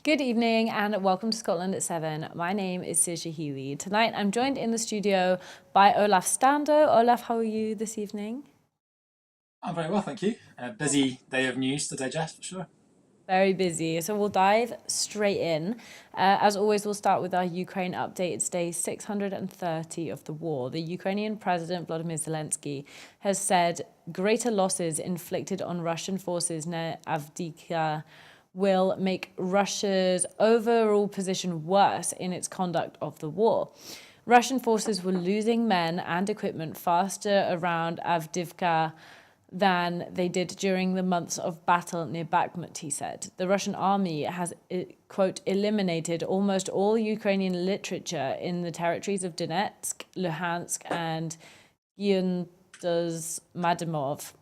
Good evening and welcome to Scotland at 7. My name is Saoirse Healey. Tonight I'm joined in the studio by Olaf Stando. Olaf, how are you this evening? I'm very well, thank you. A busy day of news to digest for sure. Very busy. So we'll dive straight in. As always, we'll start with our Ukraine update. It's day 630 of the war. The Ukrainian President Volodymyr Zelensky has said greater losses inflicted on Russian forces near Avdiivka will make Russia's overall position worse in its conduct of the war. Russian forces were losing men and equipment faster around Avdiivka than they did during the months of battle near Bakhmut, he said. The Russian army has, quote, eliminated almost all Ukrainian literature in the territories of Donetsk, Luhansk, and Gyundzh's Madimov.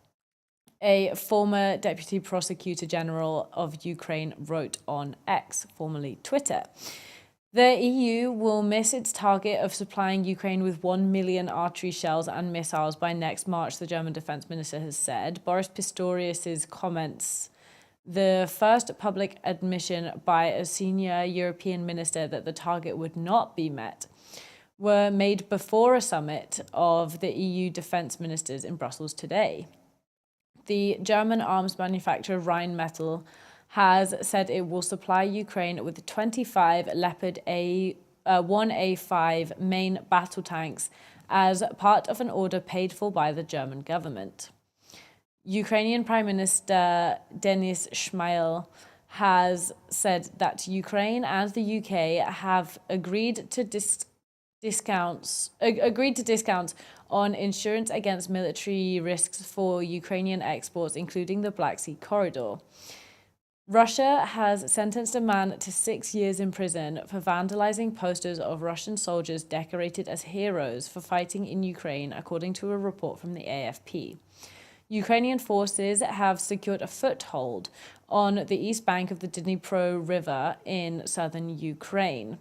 A former deputy prosecutor general of Ukraine wrote on X, formerly Twitter. The EU will miss its target of supplying Ukraine with 1 million artillery shells and missiles by next March, the German defense minister has said. Boris Pistorius's comments, the first public admission by a senior European minister that the target would not be met, were made before a summit of the EU defense ministers in Brussels today. The German arms manufacturer Rheinmetall has said it will supply Ukraine with 25 Leopard 1A5 main battle tanks as part of an order paid for by the German government. Ukrainian Prime Minister Denis Shmyhal has said that Ukraine and the UK have agreed to discounts on insurance against military risks for Ukrainian exports, including the Black Sea corridor. Russia has sentenced a man to 6 years in prison for vandalizing posters of Russian soldiers decorated as heroes for fighting in Ukraine, according to a report from the AFP. Ukrainian forces have secured a foothold on the east bank of the Dnipro River in southern Ukraine.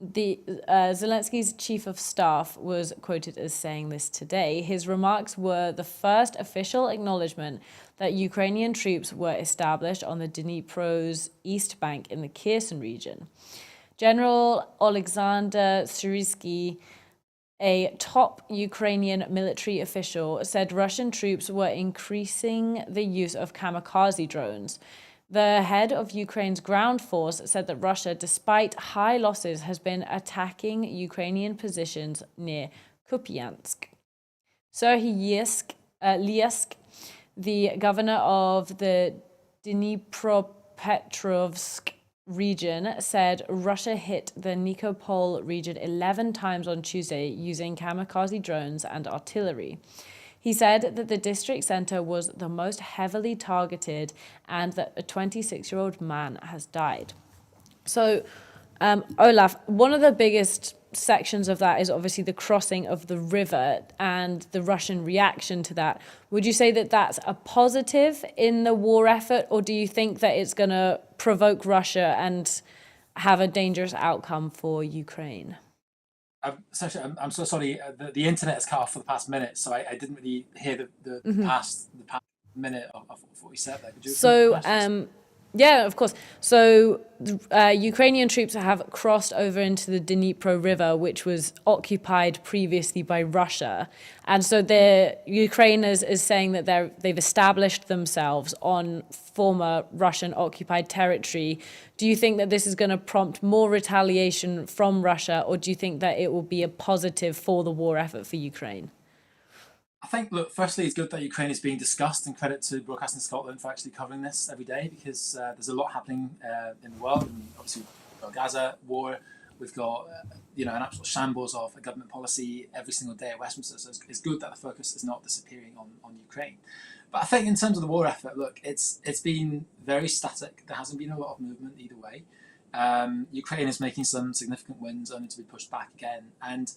Zelensky's chief of staff was quoted as saying this today. His remarks were the first official acknowledgement that Ukrainian troops were established on the Dnipro's east bank in the Kherson region. General Alexander Syrsky, a top Ukrainian military official, said Russian troops were increasing the use of kamikaze drones. The head of Ukraine's ground force said that Russia, despite high losses, has been attacking Ukrainian positions near Kupiansk. Serhiy Liesk, the governor of the Dnipropetrovsk region, said Russia hit the Nikopol region 11 times on Tuesday using kamikaze drones and artillery. He said that the district center was the most heavily targeted and that a 26-year-old man has died. So, Olaf, one of the biggest sections of that is obviously the crossing of the river and the Russian reaction to that. Would you say that that's a positive in the war effort, or do you think that it's going to provoke Russia and have a dangerous outcome for Ukraine? I'm so sorry. The internet has cut off for the past minute, so I didn't really hear the past minute of what you said there. Could you repeat the So, question? yeah, of course. So, Ukrainian troops have crossed over into the Dnipro River, which was occupied previously by Russia, and so the Ukraine is saying that they've established themselves on former Russian occupied territory. Do you think that this is going to prompt more retaliation from Russia, or do you think that it will be a positive for the war effort for Ukraine? I think, look, firstly, it's good that Ukraine is being discussed, and credit to Broadcasting Scotland for actually covering this every day because there's a lot happening in the world. And obviously, we've got Gaza war, we've got an absolute shambles of a government policy every single day at Westminster. So it's good that the focus is not disappearing on Ukraine. But I think in terms of the war effort, look, it's been very static. There hasn't been a lot of movement either way. Ukraine is making some significant wins, only to be pushed back again, and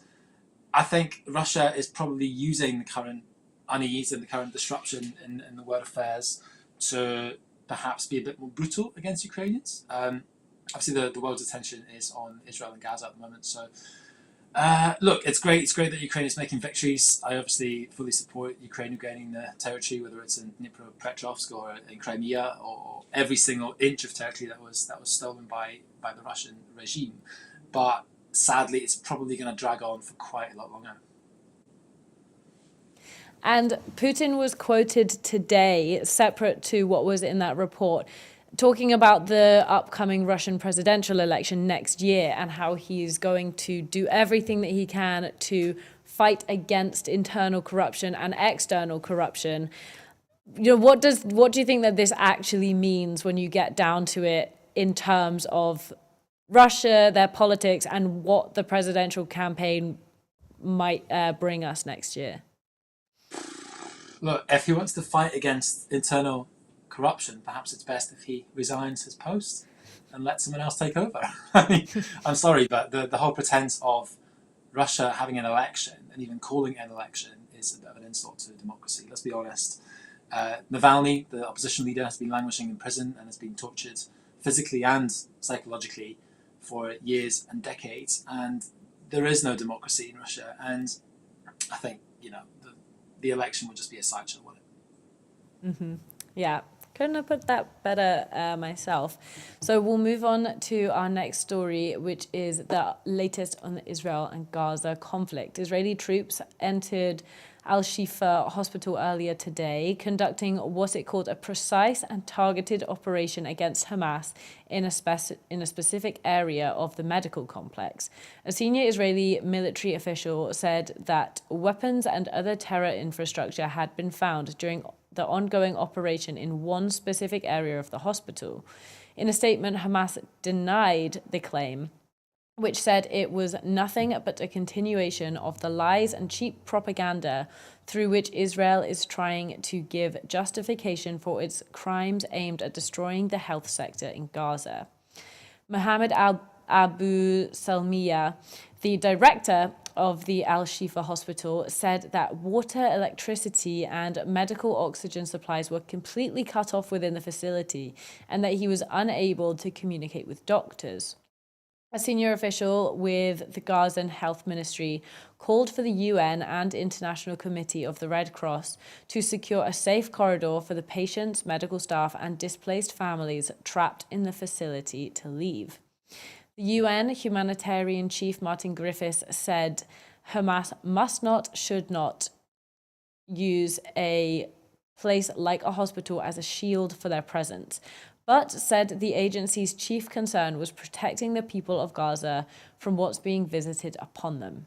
I think Russia is probably using the current unease and the current disruption in the world affairs to perhaps be a bit more brutal against Ukrainians. Obviously, the world's attention is on Israel and Gaza at the moment, so Look, it's great. It's great that Ukraine is making victories. I obviously fully support Ukraine regaining the territory, whether it's in Dnipropetrovsk or in Crimea, or every single inch of territory that was stolen by the Russian regime. But sadly, it's probably going to drag on for quite a lot longer. And Putin was quoted today, separate to what was in that report, talking about the upcoming Russian presidential election next year and how he's going to do everything that he can to fight against internal corruption and external corruption. What do you think that this actually means when you get down to it in terms of Russia, their politics, and what the presidential campaign might bring us next year? Look, if he wants to fight against internal corruption, perhaps it's best if he resigns his post and let someone else take over. I mean, I'm sorry, but the whole pretense of Russia having an election and even calling an election is a bit of an insult to democracy. Let's be honest. Navalny, the opposition leader, has been languishing in prison and has been tortured physically and psychologically for years and decades. And there is no democracy in Russia. And I think, the election would just be a sideshow, wouldn't it? Mm-hmm. Yeah, couldn't have put that better myself. So we'll move on to our next story, which is the latest on the Israel and Gaza conflict. Israeli troops entered Al-Shifa hospital earlier today, conducting what it called a precise and targeted operation against Hamas in a specific area of the medical complex. A senior Israeli military official said that weapons and other terror infrastructure had been found during the ongoing operation in one specific area of the hospital. In a statement, Hamas denied the claim, which said it was nothing but a continuation of the lies and cheap propaganda through which Israel is trying to give justification for its crimes aimed at destroying the health sector in Gaza. Mohammed Abu Salmiya, the director of the Al-Shifa hospital, said that water, electricity, and medical oxygen supplies were completely cut off within the facility and that he was unable to communicate with doctors. A senior official with the Gazan Health Ministry called for the UN and International Committee of the Red Cross to secure a safe corridor for the patients, medical staff, and displaced families trapped in the facility to leave. The UN humanitarian chief Martin Griffiths said Hamas must not, should not use a place like a hospital as a shield for their presence, but said the agency's chief concern was protecting the people of Gaza from what's being visited upon them.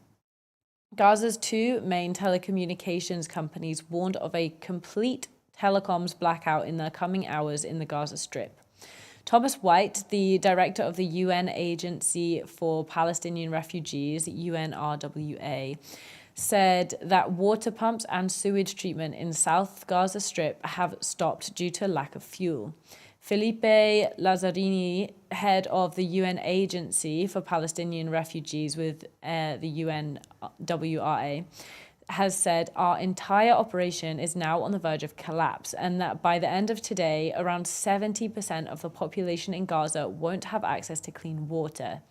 Gaza's two main telecommunications companies warned of a complete telecoms blackout in the coming hours in the Gaza Strip. Thomas White, the director of the UN Agency for Palestinian Refugees, UNRWA, said that water pumps and sewage treatment in South Gaza Strip have stopped due to lack of fuel. Felipe Lazzarini, head of the UN Agency for Palestinian Refugees with the UNWRA, has said our entire operation is now on the verge of collapse and that by the end of today, around 70% of the population in Gaza won't have access to clean water.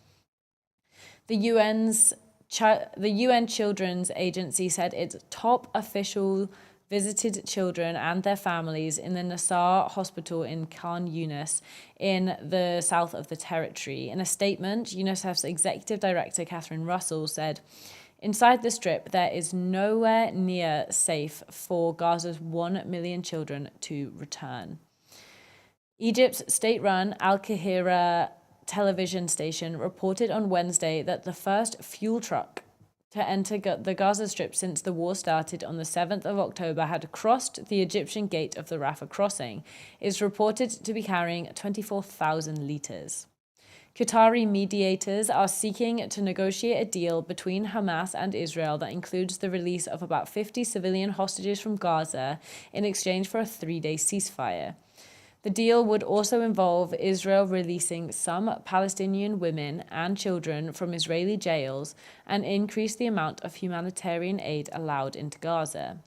The UN Children's Agency said its top official visited children and their families in the Nasser hospital in Khan Yunis in the south of the territory. In a statement, UNICEF's executive director, Catherine Russell, said, "Inside the Strip, there is nowhere near safe for Gaza's 1 million children to return." Egypt's state-run Al-Qahira television station reported on Wednesday that the first fuel truck to enter the Gaza Strip since the war started on the 7th of October had crossed the Egyptian gate of the Rafah crossing. Is reported to be carrying 24,000 litres. Qatari mediators are seeking to negotiate a deal between Hamas and Israel that includes the release of about 50 civilian hostages from Gaza in exchange for a 3-day ceasefire. The deal would also involve Israel releasing some Palestinian women and children from Israeli jails and increase the amount of humanitarian aid allowed into Gaza.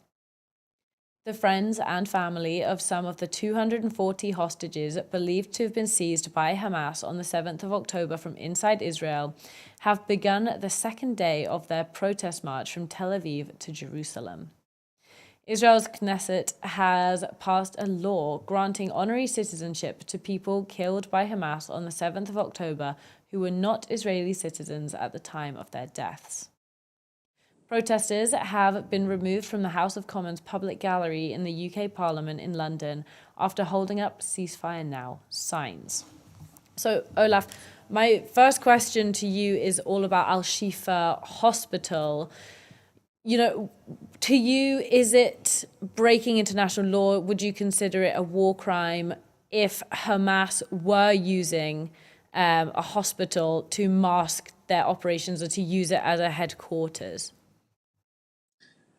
The friends and family of some of the 240 hostages believed to have been seized by Hamas on the 7th of October from inside Israel have begun the second day of their protest march from Tel Aviv to Jerusalem. Israel's Knesset has passed a law granting honorary citizenship to people killed by Hamas on the 7th of October who were not Israeli citizens at the time of their deaths. Protesters have been removed from the House of Commons public gallery in the UK Parliament in London after holding up ceasefire now signs. So, Olaf, my first question to you is all about Al Shifa Hospital. You know, to you, is it breaking international law? Would you consider it a war crime if Hamas were using a hospital to mask their operations or to use it as a headquarters?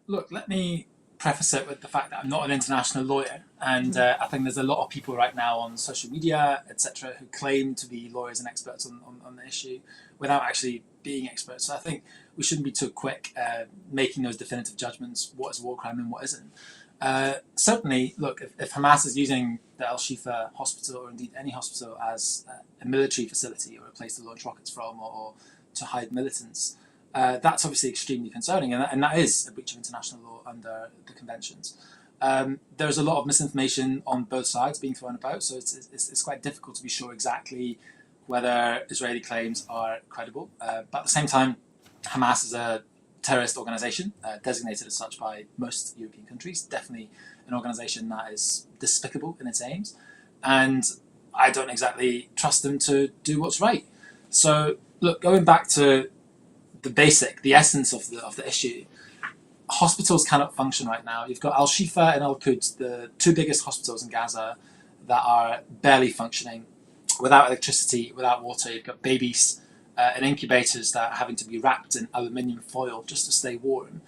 Look, let me preface it with the fact that I'm not an international lawyer, and I think there's a lot of people right now on social media, etc., who claim to be lawyers and experts on the issue without actually being experts. So I think we shouldn't be too quick making those definitive judgments, what is a war crime and what isn't. Certainly, look, if Hamas is using the Al Shifa hospital, or indeed any hospital, as a military facility or a place to launch rockets from, or to hide militants, that's obviously extremely concerning, and that is a breach of international law under the conventions. There's a lot of misinformation on both sides being thrown about, so it's quite difficult to be sure exactly whether Israeli claims are credible. But at the same time, Hamas is a terrorist organization, designated as such by most European countries, definitely an organization that is despicable in its aims, and I don't exactly trust them to do what's right. So, look, going back to the essence of the issue, hospitals cannot function right now. You've got Al Shifa and Al Quds, the two biggest hospitals in Gaza, that are barely functioning, without electricity, without water. You've got babies in incubators that are having to be wrapped in aluminium foil just to stay warm.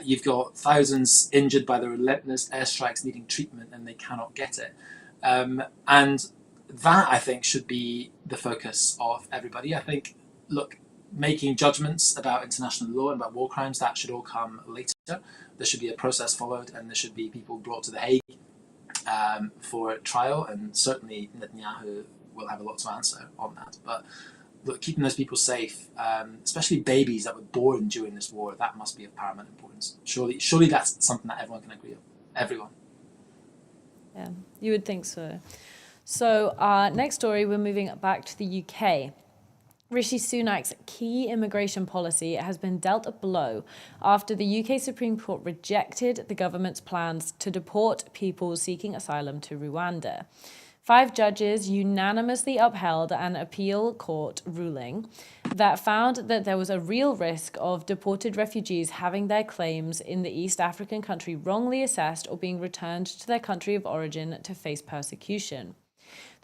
You've got thousands injured by the relentless airstrikes needing treatment and they cannot get it. And that, I think, should be the focus of everybody. I think, look, making judgments about international law and about war crimes, that should all come later. There should be a process followed, and there should be people brought to The Hague for trial, and certainly Netanyahu will have a lot to answer on that. But look, keeping those people safe, especially babies that were born during this war, that must be of paramount importance. Surely that's something that everyone can agree on. Everyone. Yeah, you would think so. So, next story, we're moving back to the UK. Rishi Sunak's key immigration policy has been dealt a blow after the UK Supreme Court rejected the government's plans to deport people seeking asylum to Rwanda. 5 judges unanimously upheld an appeal court ruling that found that there was a real risk of deported refugees having their claims in the East African country wrongly assessed or being returned to their country of origin to face persecution.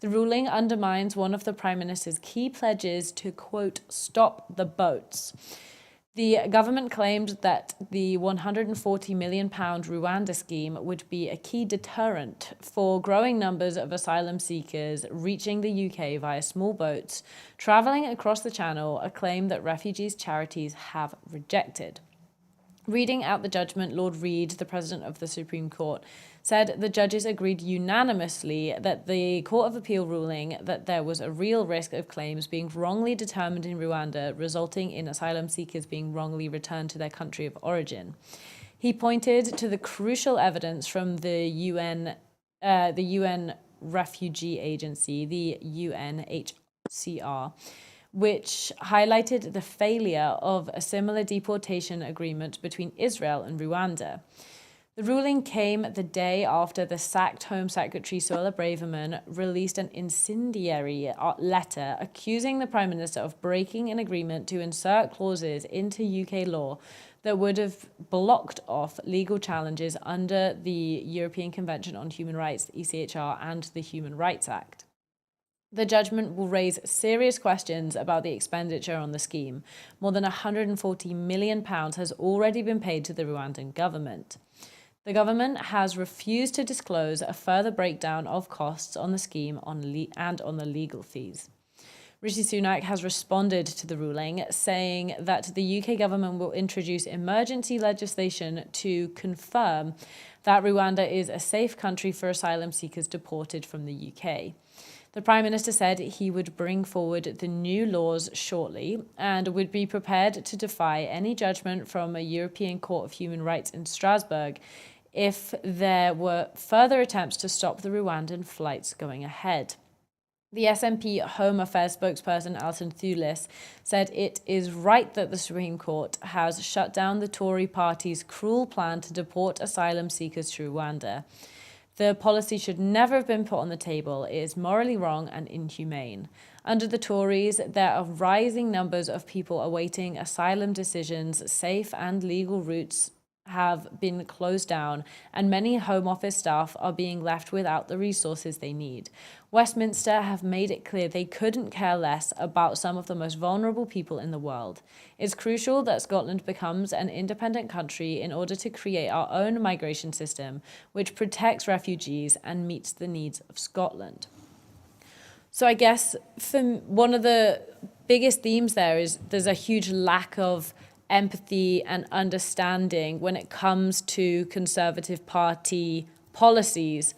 The ruling undermines one of the Prime Minister's key pledges to, quote, stop the boats. The government claimed that the £140 million Rwanda scheme would be a key deterrent for growing numbers of asylum seekers reaching the UK via small boats, travelling across the Channel, a claim that refugees' charities have rejected. Reading out the judgment, Lord Reid, the President of the Supreme Court, said the judges agreed unanimously that the Court of Appeal ruling that there was a real risk of claims being wrongly determined in Rwanda, resulting in asylum seekers being wrongly returned to their country of origin. He pointed to the crucial evidence from the UN Refugee Agency, the UNHCR, which highlighted the failure of a similar deportation agreement between Israel and Rwanda. The ruling came the day after the sacked Home Secretary Suella Braverman released an incendiary letter accusing the Prime Minister of breaking an agreement to insert clauses into UK law that would have blocked off legal challenges under the European Convention on Human Rights, the ECHR, and the Human Rights Act. The judgment will raise serious questions about the expenditure on the scheme. More than £140 million has already been paid to the Rwandan government. The government has refused to disclose a further breakdown of costs on the scheme and on the legal fees. Rishi Sunak has responded to the ruling, saying that the UK government will introduce emergency legislation to confirm that Rwanda is a safe country for asylum seekers deported from the UK. The Prime Minister said he would bring forward the new laws shortly and would be prepared to defy any judgment from a European Court of Human Rights in Strasbourg if there were further attempts to stop the Rwandan flights going ahead. The SNP Home Affairs spokesperson Alison Thulis said it is right that the Supreme Court has shut down the Tory party's cruel plan to deport asylum seekers to Rwanda. The policy should never have been put on the table. It is morally wrong and inhumane. Under the Tories, there are rising numbers of people awaiting asylum decisions. Safe and legal routes have been closed down, and many Home Office staff are being left without the resources they need. Westminster have made it clear they couldn't care less about some of the most vulnerable people in the world. It's crucial that Scotland becomes an independent country in order to create our own migration system, which protects refugees and meets the needs of Scotland. So I guess one of the biggest themes there is there's a huge lack of empathy and understanding when it comes to Conservative Party policies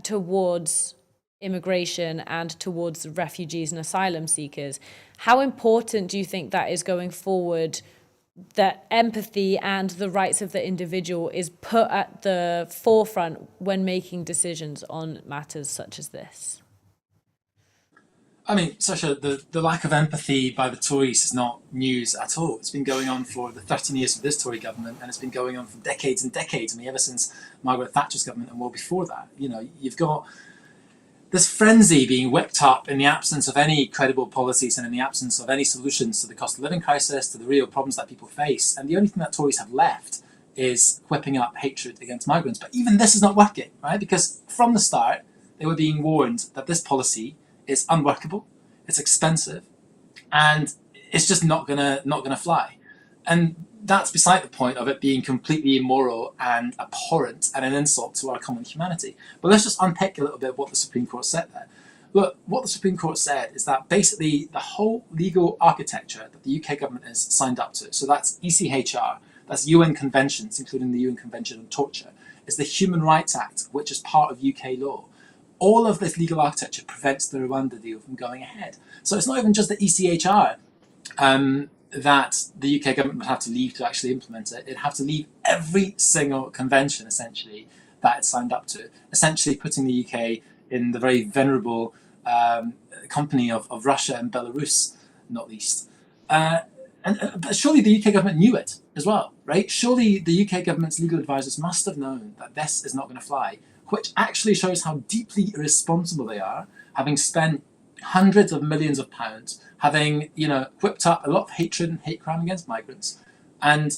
towards immigration and towards refugees and asylum seekers. How important do you think that is going forward, that empathy and the rights of the individual is put at the forefront when making decisions on matters such as this? I mean, Sasha, the lack of empathy by the Tories is not news at all. It's been going on for the 13 years of this Tory government, and it's been going on for decades and decades. I mean, ever since Margaret Thatcher's government and well before that. You know, you've got this frenzy being whipped up in the absence of any credible policies and in the absence of any solutions to the cost of living crisis, to the real problems that people face. And the only thing that Tories have left is whipping up hatred against migrants. But even this is not working, right? Because from the start, they were being warned that this policy is unworkable, it's expensive, and it's just not gonna fly. And that's beside the point of it being completely immoral and abhorrent and an insult to our common humanity. But let's just unpick a little bit what the Supreme Court said there. Look, what the Supreme Court said is that basically the whole legal architecture that the UK government has signed up to, so that's ECHR, that's UN conventions, including the UN Convention on Torture, is the Human Rights Act, which is part of UK law. All of this legal architecture prevents the Rwanda deal from going ahead. So it's not even just the ECHR that the UK government would have to leave to actually implement it. It'd have to leave every single convention, essentially, that it signed up to, essentially putting the UK in the very venerable company of Russia and Belarus, not least. But surely the UK government knew it as well, right? Surely the UK government's legal advisors must have known that this is not going to fly, which actually shows how deeply irresponsible they are, having spent hundreds of millions of pounds, having whipped up a lot of hatred and hate crime against migrants, and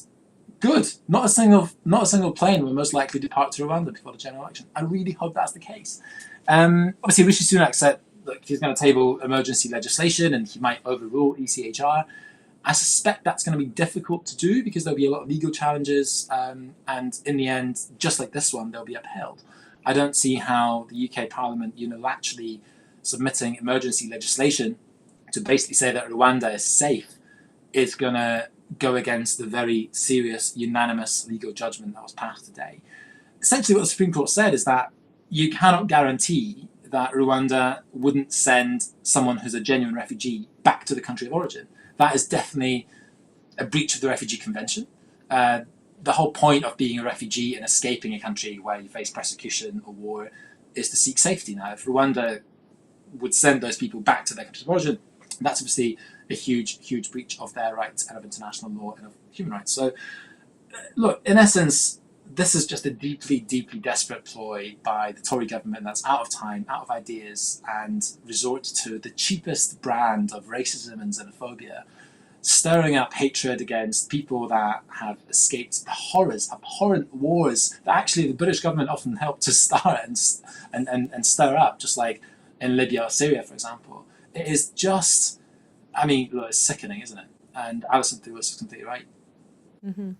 good, not a single plane will most likely depart to Rwanda before the general election. I really hope that's the case. Obviously, Rishi Sunak said that he's going to table emergency legislation and he might overrule ECHR. I suspect that's going to be difficult to do because there'll be a lot of legal challenges, and in the end, just like this one, they'll be upheld. I don't see how the UK Parliament unilaterally submitting emergency legislation to basically say that Rwanda is safe is going to go against the very serious, unanimous legal judgment that was passed today. Essentially, what the Supreme Court said is that you cannot guarantee that Rwanda wouldn't send someone who's a genuine refugee back to the country of origin. That is definitely a breach of the Refugee Convention. The whole point of being a refugee and escaping a country where you face persecution or war is to seek safety. Now, if Rwanda would send those people back to their country of origin, that's obviously a huge breach of their rights and of international law and of human rights. So, look, in essence, this is just a deeply desperate ploy by the Tory government that's out of time, out of ideas, and resort to the cheapest brand of racism and xenophobia, stirring up hatred against people that have escaped the abhorrent wars that actually the British government often helped to start and stir up, just like in Libya or Syria, for example. It is just, I mean, look, it's sickening, isn't it? And Alison Thulis is completely right. Mm-hmm.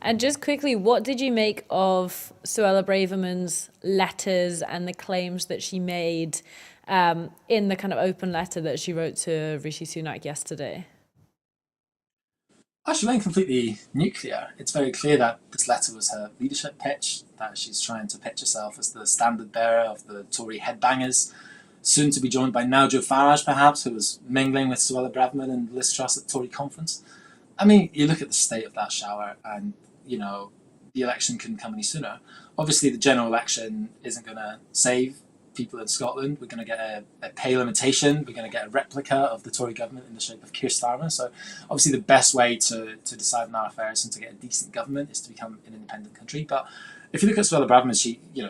And just quickly, what did you make of Suella Braverman's letters and the claims that she made in the kind of open letter that she wrote to Rishi Sunak yesterday? She went completely nuclear. It's very clear that this letter was her leadership pitch, that she's trying to pitch herself as the standard bearer of the Tory headbangers, soon to be joined by now Joe Farage, perhaps, who was mingling with Suella Braverman and Liz Truss at the Tory conference. I mean, you look at the state of that shower, and, the election couldn't come any sooner. Obviously, the general election isn't going to save people in Scotland. We're going to get a pale imitation. We're going to get a replica of the Tory government in the shape of Keir Starmer. So obviously the best way to decide on our affairs and to get a decent government is to become an independent country. But if you look at Suella Braverman,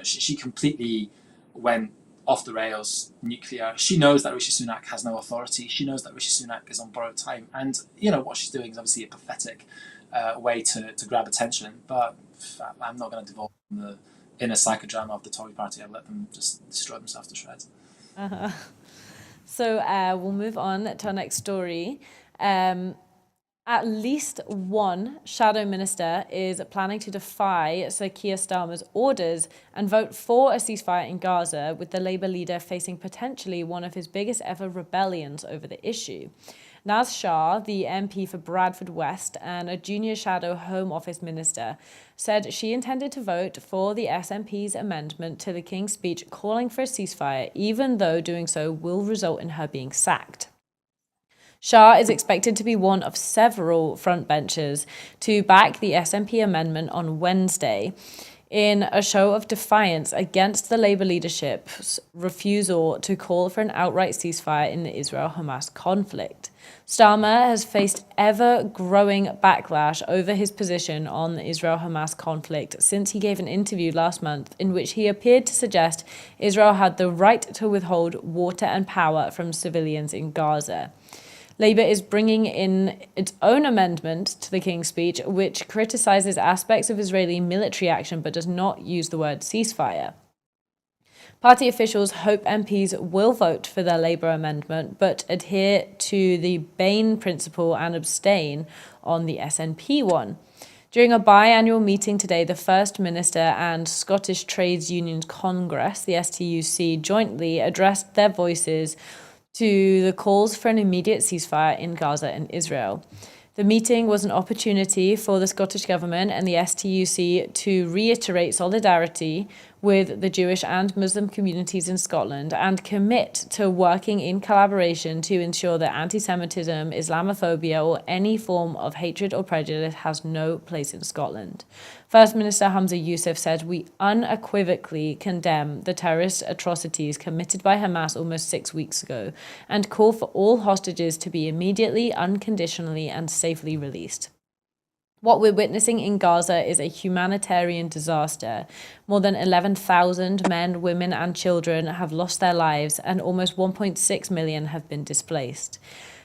she completely went off the rails, nuclear. She knows that Rishi Sunak has no authority. She knows that Rishi Sunak is on borrowed time. And, what she's doing is obviously a pathetic way to grab attention. But I'm not going to devolve on the inner psychodrama of the Tory party. I've let them just destroy themselves to shreds. Uh-huh. So we'll move on to our next story. At least one shadow minister is planning to defy Sir Keir Starmer's orders and vote for a ceasefire in Gaza, with the Labour leader facing potentially one of his biggest ever rebellions over the issue. Naz Shah, the MP for Bradford West and a junior shadow Home Office minister, said she intended to vote for the SNP's amendment to the King's speech calling for a ceasefire, even though doing so will result in her being sacked. Shah is expected to be one of several frontbenchers to back the SNP amendment on Wednesday, in a show of defiance against the Labour leadership's refusal to call for an outright ceasefire in the Israel-Hamas conflict. Starmer has faced ever-growing backlash over his position on the Israel-Hamas conflict since he gave an interview last month in which he appeared to suggest Israel had the right to withhold water and power from civilians in Gaza. Labour is bringing in its own amendment to the King's speech, which criticises aspects of Israeli military action but does not use the word ceasefire. Party officials hope MPs will vote for their Labour amendment but adhere to the Bain principle and abstain on the SNP one. During a biannual meeting today, the First Minister and Scottish Trades Unions Congress, the STUC, jointly addressed their voices to the calls for an immediate ceasefire in Gaza and Israel. The meeting was an opportunity for the Scottish Government and the STUC to reiterate solidarity with the Jewish and Muslim communities in Scotland and commit to working in collaboration to ensure that anti-Semitism, Islamophobia or any form of hatred or prejudice has no place in Scotland. First Minister Hamza Yousaf said, "We unequivocally condemn the terrorist atrocities committed by Hamas almost 6 weeks ago and call for all hostages to be immediately, unconditionally and safely released." What we're witnessing in Gaza is a humanitarian disaster. More than 11,000 men, women and children have lost their lives and almost 1.6 million have been displaced.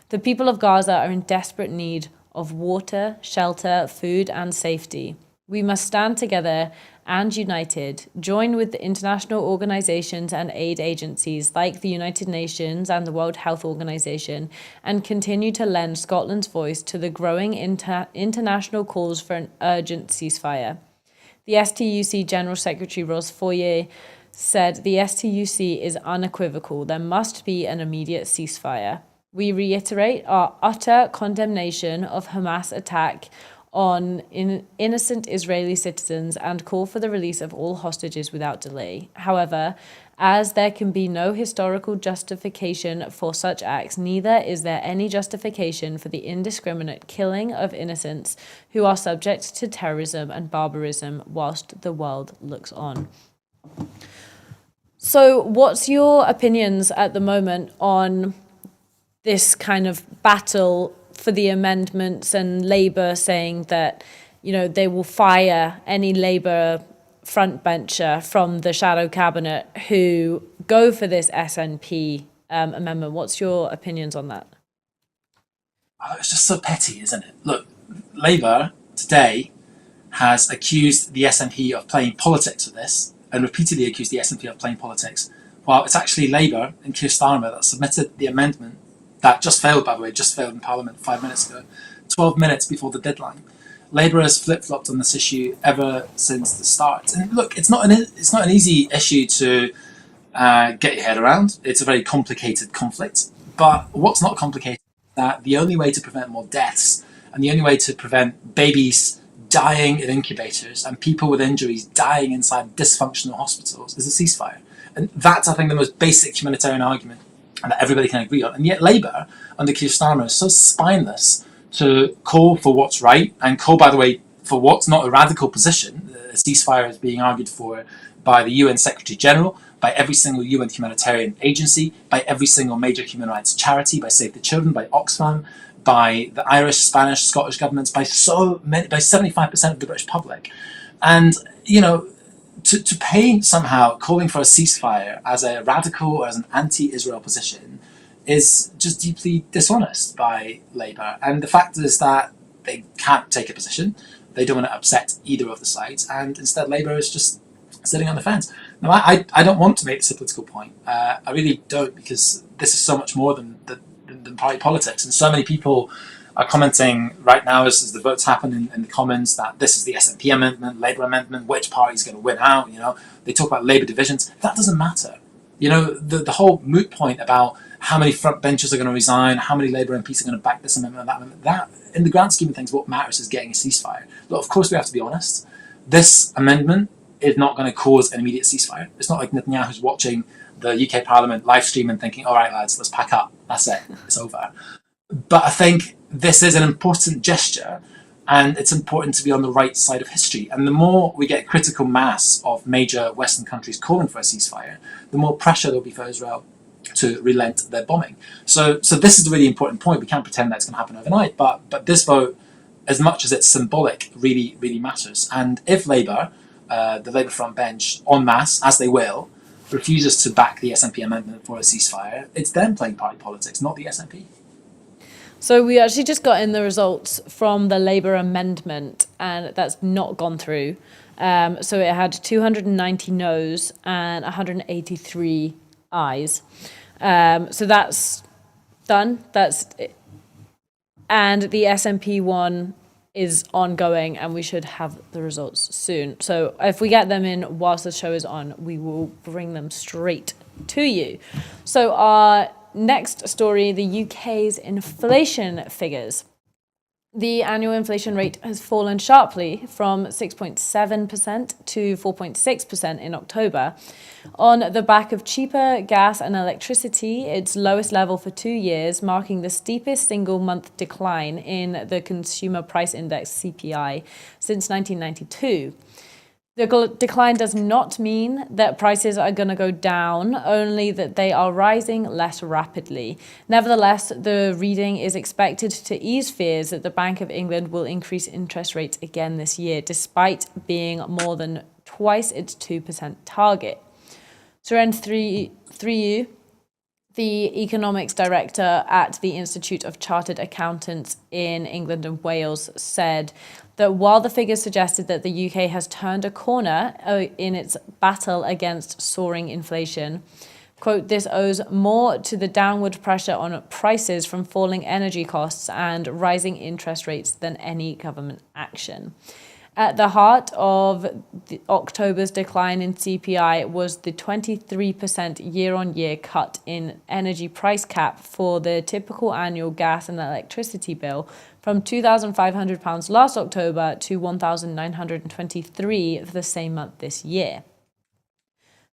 The people of Gaza are in desperate need of water, shelter, food and safety. We must stand together and united, join with the international organizations and aid agencies like the United Nations and the World Health Organization, and continue to lend Scotland's voice to the growing international calls for an urgent ceasefire. The STUC General Secretary Ros Foyer said the STUC is unequivocal. There must be an immediate ceasefire. We reiterate our utter condemnation of Hamas attack on innocent Israeli citizens and call for the release of all hostages without delay. However, as there can be no historical justification for such acts, neither is there any justification for the indiscriminate killing of innocents who are subject to terrorism and barbarism whilst the world looks on. So what's your opinions at the moment on this kind of battle for the amendments and Labour saying that, they will fire any Labour frontbencher from the shadow cabinet who go for this SNP amendment? What's your opinions on that? Oh, it's just so petty, isn't it? Look, Labour today has accused the SNP of playing politics with this and repeatedly accused the SNP of playing politics, while it's actually Labour and Keir Starmer that submitted the amendment that just failed, by the way, just failed in Parliament 5 minutes ago, 12 minutes before the deadline. Labour has flip-flopped on this issue ever since the start. And look, it's not an easy issue to get your head around. It's a very complicated conflict. But what's not complicated is that the only way to prevent more deaths and the only way to prevent babies dying in incubators and people with injuries dying inside dysfunctional hospitals is a ceasefire. And that's, I think, the most basic humanitarian argument that everybody can agree on. And yet Labour, under Keir Starmer, is so spineless to call for what's right and call, by the way, for what's not a radical position. A ceasefire is being argued for by the UN Secretary General, by every single UN humanitarian agency, by every single major human rights charity, by Save the Children, by Oxfam, by the Irish, Spanish, Scottish governments, by so many, by 75% of the British public. And, you know, to paint somehow calling for a ceasefire as a radical or as an anti-Israel position is just deeply dishonest by Labour. And the fact is that they can't take a position. They don't want to upset either of the sides. And instead, Labour is just sitting on the fence. Now, I don't want to make this a political point. I really don't, because this is so much more than party politics. And so many people are commenting right now as the votes happen in the Commons that this is the SNP amendment, Labour amendment, which party's going to win out. You know, they talk about Labour divisions. That doesn't matter. You know, the whole moot point about how many front benchers are going to resign, how many Labour MPs are going to back this amendment and that amendment, that, in the grand scheme of things, what matters is getting a ceasefire. Look, of course we have to be honest. This amendment is not going to cause an immediate ceasefire. It's not like Netanyahu's watching the UK Parliament live stream and thinking, all right, lads, let's pack up. That's it. It's over. But I think this is an important gesture, and it's important to be on the right side of history. And the more we get critical mass of major Western countries calling for a ceasefire, the more pressure there'll be for Israel to relent their bombing. So this is the really important point. We can't pretend that's going to happen overnight, but this vote, as much as it's symbolic, really, really matters. And if Labour, the Labour front bench, en masse, as they will, refuses to back the SNP amendment for a ceasefire, it's them playing party politics, not the SNP. So we actually just got in the results from the Labour amendment, and that's not gone through. So it had 290 noes and 183 ayes. So that's done. And the SNP one is ongoing, and we should have the results soon. So if we get them in whilst the show is on, we will bring them straight to you. So our next story, the UK's inflation figures. The annual inflation rate has fallen sharply from 6.7% to 4.6% in October. On the back of cheaper gas and electricity, its lowest level for 2 years, marking the steepest single-month decline in the Consumer Price Index, CPI, since 1992. The decline does not mean that prices are going to go down, only that they are rising less rapidly. Nevertheless, the reading is expected to ease fears that the Bank of England will increase interest rates again this year, despite being more than twice its 2% target. Suren Thriyu, the economics director at the Institute of Chartered Accountants in England and Wales, said that while the figures suggested that the UK has turned a corner in its battle against soaring inflation, quote, this owes more to the downward pressure on prices from falling energy costs and rising interest rates than any government action. At the heart of October's decline in CPI was the 23% year-on-year cut in energy price cap for the typical annual gas and electricity bill from £2,500 last October to £1,923 for the same month this year.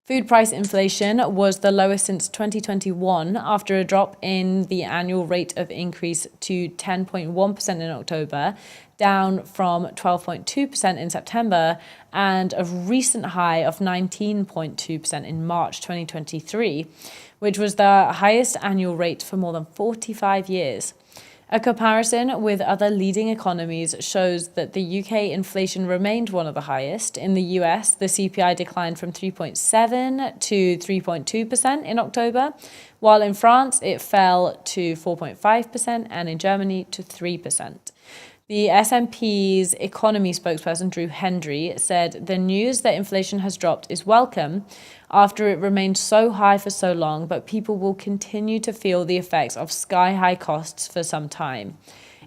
Food price inflation was the lowest since 2021 after a drop in the annual rate of increase to 10.1% in October, down from 12.2% in September, and a recent high of 19.2% in March 2023, which was the highest annual rate for more than 45 years. A comparison with other leading economies shows that the UK inflation remained one of the highest. In the US, the CPI declined from 3.7% to 3.2% in October, while in France it fell to 4.5% and in Germany to 3%. The SNP's economy spokesperson, Drew Hendry, said the news that inflation has dropped is welcome after it remained so high for so long, but people will continue to feel the effects of sky-high costs for some time.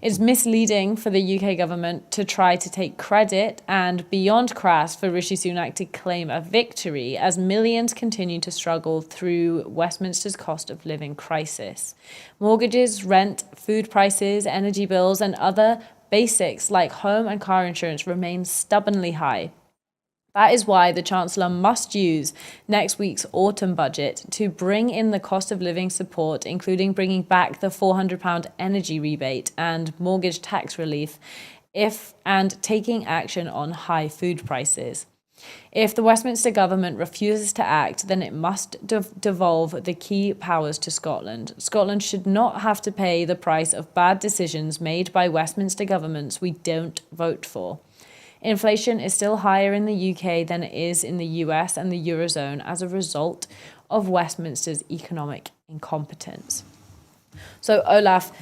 It's misleading for the UK government to try to take credit and beyond crass for Rishi Sunak to claim a victory as millions continue to struggle through Westminster's cost of living crisis. Mortgages, rent, food prices, energy bills, and other basics like home and car insurance remain stubbornly high. That is why the Chancellor must use next week's autumn budget to bring in the cost of living support, including bringing back the £400 energy rebate and mortgage tax relief, and taking action on high food prices. If the Westminster government refuses to act, then it must devolve the key powers to Scotland. Scotland should not have to pay the price of bad decisions made by Westminster governments we don't vote for. Inflation is still higher in the UK than it is in the US and the Eurozone as a result of Westminster's economic incompetence. So, Olaf,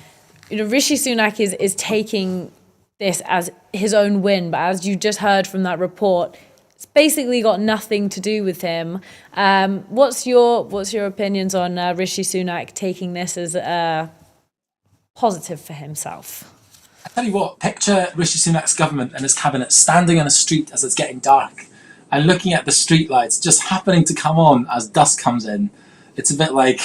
Rishi Sunak is taking this as his own win, but as you just heard from that report, it's basically got nothing to do with him. What's your opinions on Rishi Sunak taking this as a positive for himself? I tell you what, picture Rishi Sunak's government and his cabinet standing on a street as it's getting dark and looking at the street lights just happening to come on as dusk comes in. It's a bit like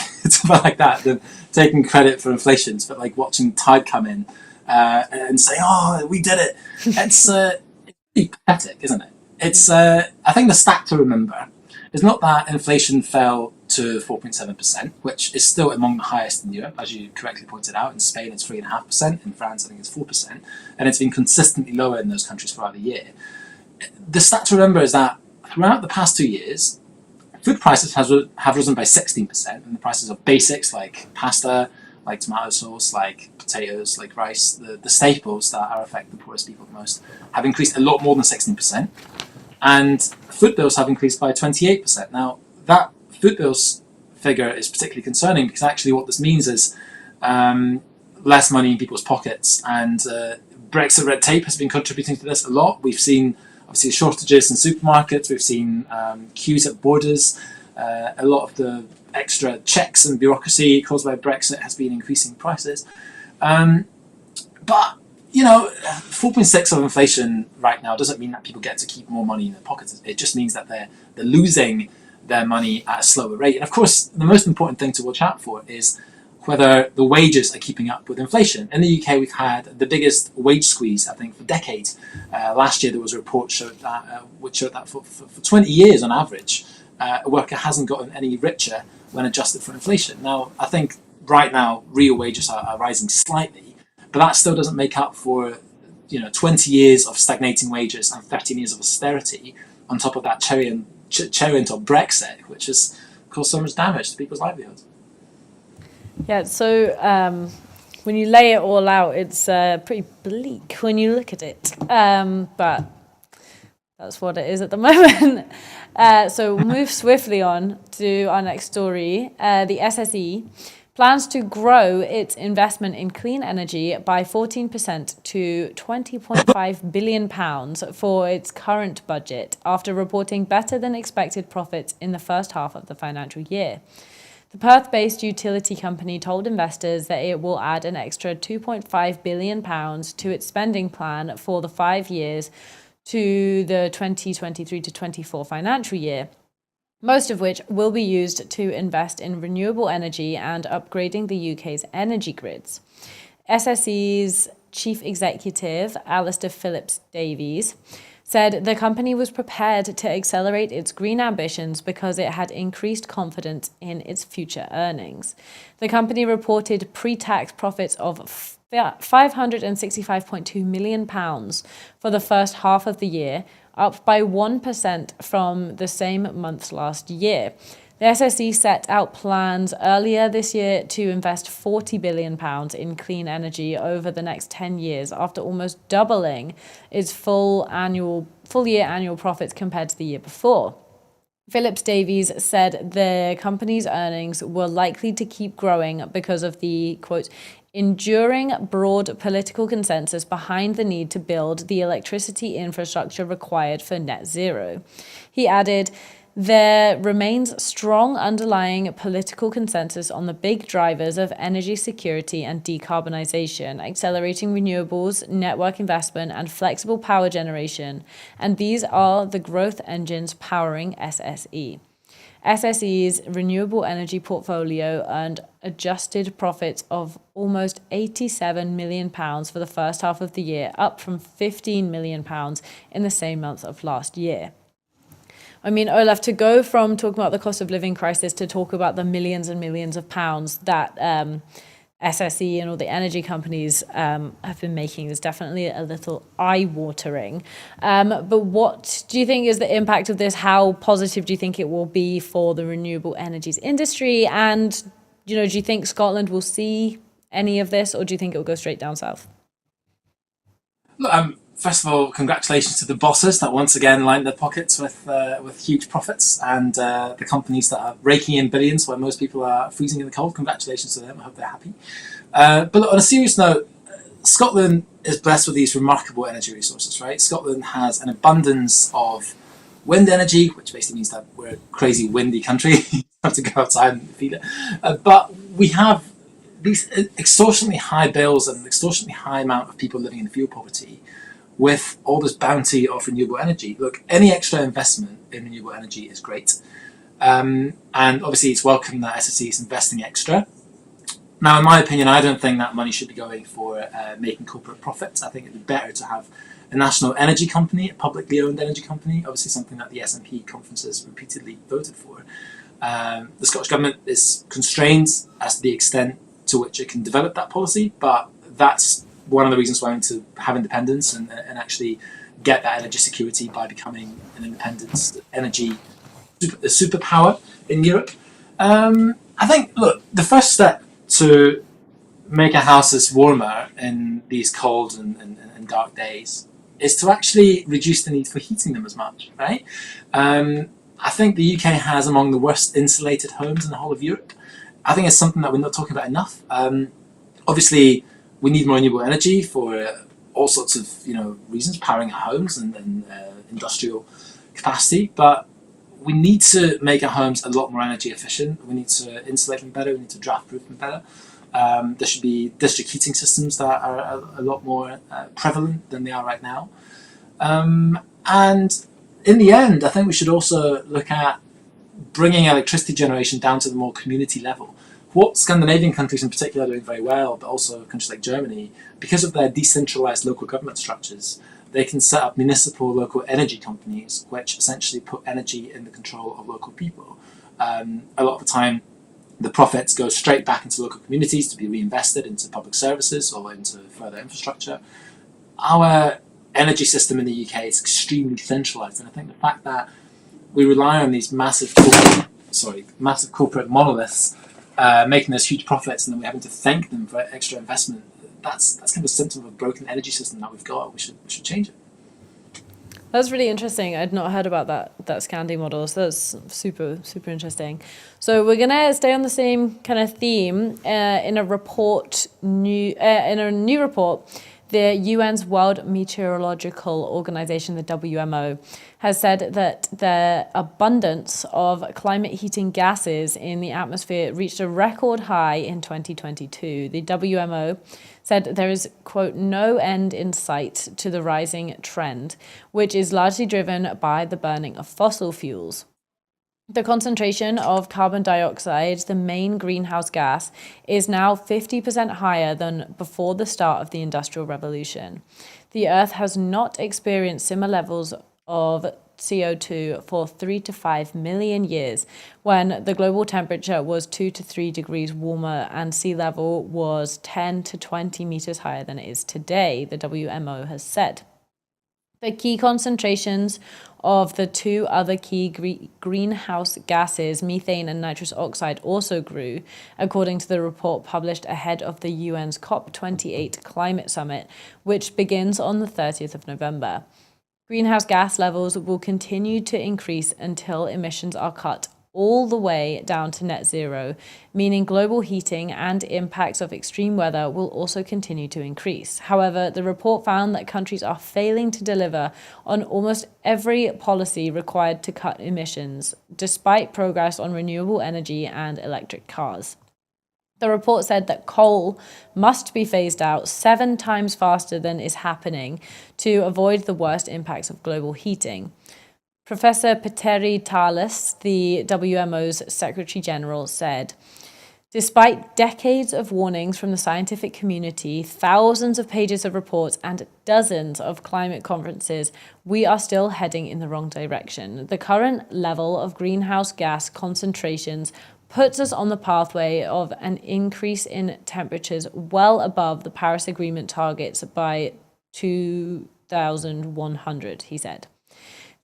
that than taking credit for inflation. It's a bit like watching tide come in and saying, "Oh, we did it." It's pretty pathetic, isn't it? It's I think the stat to remember is not that inflation fell to 4.7%, which is still among the highest in Europe, as you correctly pointed out. In Spain, it's 3.5%. In France, I think it's 4%. And it's been consistently lower in those countries throughout the year. The stat to remember is that throughout the past 2 years, food prices have risen by 16%, and the prices of basics like pasta, like tomato sauce, like potatoes, like rice, the staples that are affecting the poorest people the most, have increased a lot more than 16%. And food bills have increased by 28%. Now, that food bills figure is particularly concerning because actually what this means is less money in people's pockets, and Brexit red tape has been contributing to this a lot. We've seen obviously shortages in supermarkets, we've seen queues at borders, a lot of the extra checks and bureaucracy caused by Brexit has been increasing prices. But 4.6 of inflation right now doesn't mean that people get to keep more money in their pockets. It just means that they're losing their money at a slower rate. And of course, the most important thing to watch out for is whether the wages are keeping up with inflation. In the UK, we've had the biggest wage squeeze, I think, for decades. Last year, there was a report which showed that for 20 years on average, a worker hasn't gotten any richer when adjusted for inflation. Now, I think right now, real wages are rising slightly, but that still doesn't make up for 20 years of stagnating wages and 13 years of austerity on top of that cherry on top Brexit, which has caused so much damage to people's livelihoods. Yeah, so when you lay it all out, it's pretty bleak when you look at it. But that's what it is at the moment. So we'll move swiftly on to our next story. The SSE plans to grow its investment in clean energy by 14% to £20.5 billion for its current budget after reporting better than expected profits in the first half of the financial year. The Perth-based utility company told investors that it will add an extra £2.5 billion to its spending plan for the 5 years to the 2023 to 24 financial year, most of which will be used to invest in renewable energy and upgrading the UK's energy grids. SSE's chief executive, Alistair Phillips-Davies, said the company was prepared to accelerate its green ambitions because it had increased confidence in its future earnings. The company reported pre-tax profits of £565.2 million for the first half of the year, up by 1% from the same month last year. The SSE set out plans earlier this year to invest £40 billion in clean energy over the next 10 years after almost doubling its full year annual profits compared to the year before. Phillips-Davies said the company's earnings were likely to keep growing because of the, quote, enduring broad political consensus behind the need to build the electricity infrastructure required for net zero. He added, There remains strong underlying political consensus on the big drivers of energy security and decarbonisation, accelerating renewables, network investment, and flexible power generation, and these are the growth engines powering SSE. SSE's renewable energy portfolio earned adjusted profits of almost £87 million for the first half of the year, up from £15 million in the same month of last year. I mean, Olaf, to go from talking about the cost of living crisis to talk about the millions and millions of pounds that SSE and all the energy companies have been making is definitely a little eye-watering. But what do you think is the impact of this? How positive do you think it will be for the renewable energies industry? And, do you think Scotland will see any of this, or do you think it will go straight down south? Look, first of all, congratulations to the bosses that once again lined their pockets with huge profits, and the companies that are raking in billions where most people are freezing in the cold. Congratulations to them. I hope they're happy. But look, on a serious note, Scotland is blessed with these remarkable energy resources, right? Scotland has an abundance of wind energy, which basically means that we're a crazy windy country. You have to go outside and feel it. But we have these extortionately high bills and an extortionately high amount of people living in fuel poverty with all this bounty of renewable energy. Look, any extra investment in renewable energy is great. And obviously it's welcome that SSE is investing extra. Now, in my opinion, I don't think that money should be going for making corporate profits. I think it'd be better to have a national energy company, a publicly owned energy company, obviously something that the SNP conferences repeatedly voted for. The Scottish Government is constrained as to the extent to which it can develop that policy, but that's one of the reasons why we need to have independence and actually get that energy security by becoming an independent energy superpower in Europe. I think, look, the first step to make our houses warmer in these cold and dark days is to actually reduce the need for heating them as much, right? I think the UK has among the worst insulated homes in the whole of Europe. I think it's something that we're not talking about enough. Obviously, we need more renewable energy for all sorts of reasons, powering our homes and industrial capacity. But we need to make our homes a lot more energy efficient. We need to insulate them better. We need to draft-proof them better. There should be district heating systems that are a lot more prevalent than they are right now. And in the end, I think we should also look at bringing electricity generation down to the more community level. What Scandinavian countries in particular are doing very well, but also countries like Germany, because of their decentralized local government structures, they can set up municipal local energy companies, which essentially put energy in the control of local people. A lot of the time, the profits go straight back into local communities to be reinvested into public services or into further infrastructure. Our energy system in the UK is extremely centralized, and I think the fact that we rely on these massive corporate monoliths making those huge profits, and then we're having to thank them for extra investment. That's kind of a symptom of a broken energy system that we've got. We should change it. That's really interesting. I'd not heard about that Scandi model, so that's super interesting. So we're gonna stay on the same kind of theme in a new report. The UN's World Meteorological Organization, the WMO, has said that the abundance of climate heating gases in the atmosphere reached a record high in 2022. The WMO said there is, quote, no end in sight to the rising trend, which is largely driven by the burning of fossil fuels. The concentration of carbon dioxide, the main greenhouse gas, is now 50% higher than before the start of the Industrial Revolution. The Earth has not experienced similar levels of CO2 for 3 to 5 million years, when the global temperature was 2 to 3 degrees warmer and sea level was 10 to 20 meters higher than it is today, the WMO has said. The key concentrations of the two other key greenhouse gases, methane and nitrous oxide, also grew, according to the report published ahead of the UN's COP28 climate summit, which begins on the 30th of November. Greenhouse gas levels will continue to increase until emissions are cut all the way down to net zero, meaning global heating and impacts of extreme weather will also continue to increase. However, the report found that countries are failing to deliver on almost every policy required to cut emissions, despite progress on renewable energy and electric cars. The report said that coal must be phased out 7 times faster than is happening to avoid the worst impacts of global heating. Professor Petteri Talas, the WMO's Secretary General, said, "Despite decades of warnings from the scientific community, thousands of pages of reports, and dozens of climate conferences, we are still heading in the wrong direction. The current level of greenhouse gas concentrations puts us on the pathway of an increase in temperatures well above the Paris Agreement targets by 2100, he said.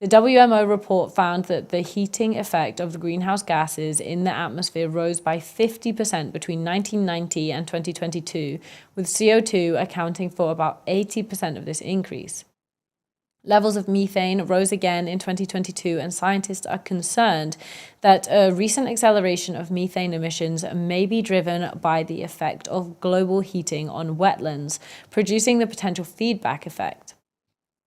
The WMO report found that the heating effect of the greenhouse gases in the atmosphere rose by 50% between 1990 and 2022, with CO2 accounting for about 80% of this increase. Levels of methane rose again in 2022, and scientists are concerned that a recent acceleration of methane emissions may be driven by the effect of global heating on wetlands, producing the potential feedback effect.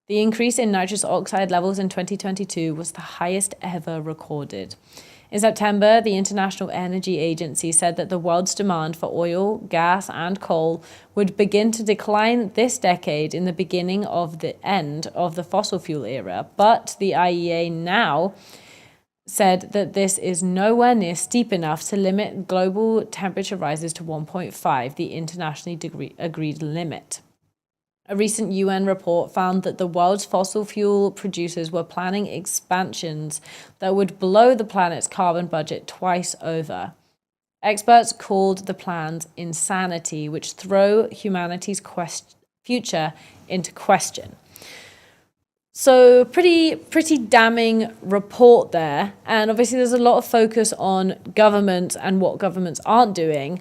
The increase in nitrous oxide levels in 2022 was the highest ever recorded. In September, the International Energy Agency said that the world's demand for oil, gas, and coal would begin to decline this decade in the beginning of the end of the fossil fuel era. But the IEA now said that this is nowhere near steep enough to limit global temperature rises to 1.5, the internationally agreed limit. A recent UN report found that the world's fossil fuel producers were planning expansions that would blow the planet's carbon budget twice over. Experts called the plans insanity, which throw humanity's future into question. So pretty damning report there. And obviously there's a lot of focus on government and what governments aren't doing.